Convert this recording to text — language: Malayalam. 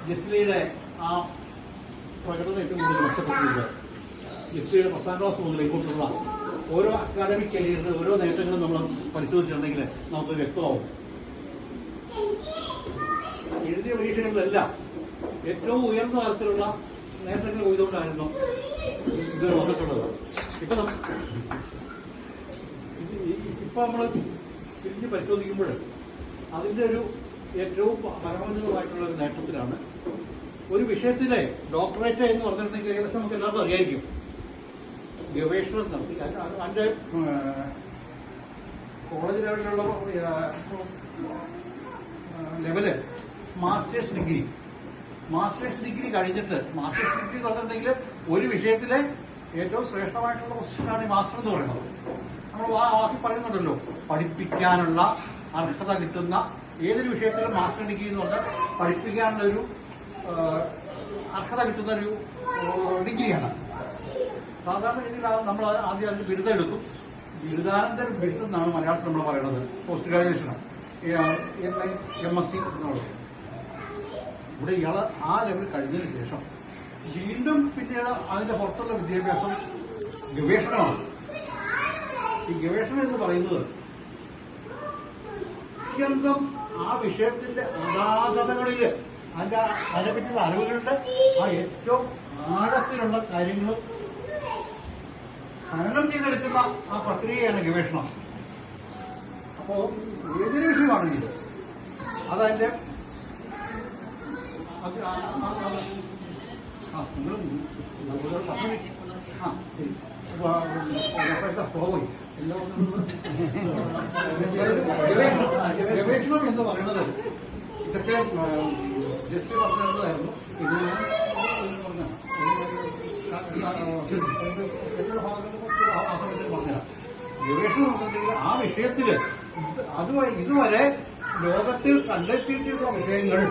ജസ്ലിയുടെ ആ പ്രകടനം ഏറ്റവും കൂടുതൽ മെച്ചപ്പെട്ടിട്ടുണ്ട്. ജസ്ലിയുടെ 10ാം ക്ലാസ് മുതൽ ഇങ്ങോട്ടുള്ള ഓരോ അക്കാഡമിക് കരിയറിന്റെ ഓരോ നേട്ടങ്ങളും നമ്മൾ പരിശോധിച്ചിട്ടുണ്ടെങ്കിൽ നമുക്ക് വ്യക്തമാവും. എഴുതിയ പരീക്ഷകളിലെല്ലാം ഏറ്റവും ഉയർന്ന തലത്തിലുള്ള നേട്ടങ്ങൾ കൊയ്തുകൊണ്ടായിരുന്നു ഇത് വന്നിട്ടുള്ളത്. ഇപ്പൊ നമ്മൾ തിരിഞ്ഞ് പരിശോധിക്കുമ്പോൾ അതിന്റെ ഒരു ഏറ്റവും പരമോന്നതമായിട്ടുള്ള ഒരു നേട്ടത്തിലാണ്. ഒരു വിഷയത്തിലെ ഡോക്ടറേറ്റ് എന്ന് പറഞ്ഞിട്ടുണ്ടെങ്കിൽ ഏകദേശം നമുക്ക് എല്ലാവർക്കും അറിയായിരിക്കും. ഗവേഷണം നടത്തി അതിന്റെ കോളേജ് ലെവലിലുള്ള ലെവല് മാസ്റ്റേഴ്സ് ഡിഗ്രി കഴിഞ്ഞിട്ട്, മാസ്റ്റേഴ്സ് ഡിഗ്രി എന്ന് പറഞ്ഞിട്ടുണ്ടെങ്കിൽ ഒരു വിഷയത്തിലെ ഏറ്റവും ശ്രേഷ്ഠമായിട്ടുള്ള പൊസിഷനാണ് ഈ മാസ്റ്റർ എന്ന് പറയുന്നത്. നമ്മൾ ബാക്കി പറയുന്നുണ്ടല്ലോ, പഠിപ്പിക്കാനുള്ള അർഹത കിട്ടുന്ന ഏതൊരു വിഷയത്തിലും മാസ്റ്റർ ഡിഗ്രി എന്ന് പറഞ്ഞാൽ പഠിപ്പിക്കാനുള്ള ഒരു അർഹത കിട്ടുന്ന ഒരു ഡിഗ്രിയാണ്. സാധാരണ രീതിയിൽ നമ്മൾ ആദ്യം അതിന് ബിരുദം എടുക്കും. ബിരുദാനന്തര ബിരുദം എന്നാണ് മലയാളത്തിൽ നമ്മൾ പറയുന്നത്. പോസ്റ്റ് ഗ്രാജുവേഷനാണ് MSc എന്നുള്ളത്. ഇവിടെ ഇയാള് ആ ലെവൽ കഴിഞ്ഞതിന് ശേഷം വീണ്ടും പിന്നീട് അതിന്റെ പുറത്തുള്ള വിദ്യാഭ്യാസം ഗവേഷണമാണ്. ഈ ഗവേഷണം എന്ന് പറയുന്നത് അത്യന്തം ആ വിഷയത്തിന്റെ അഗാധതകളില് അതിനെപ്പറ്റിയുള്ള അറിവുകളുടെ ആ ഏറ്റവും ആഴത്തിലുള്ള കാര്യങ്ങളും ഖനനം ചെയ്തെടുക്കുന്ന ആ പ്രക്രിയയാണ് ഗവേഷണം. അപ്പോ ഏതൊരു വിഷയമാണെങ്കിലും അതതിന്റെ ഗവേഷണം എന്ന് പറയുന്നത് ഇതൊക്കെ ജസ്റ്റ് പറഞ്ഞിട്ടുള്ളതായിരുന്നു. ഇത് പറഞ്ഞുതരാം. ഗവേഷണം എന്നുണ്ടെങ്കിൽ ആ വിഷയത്തില് ഇതുവരെ ലോകത്തിൽ കണ്ടെത്തിയിട്ടുള്ള വിഷയങ്ങൾ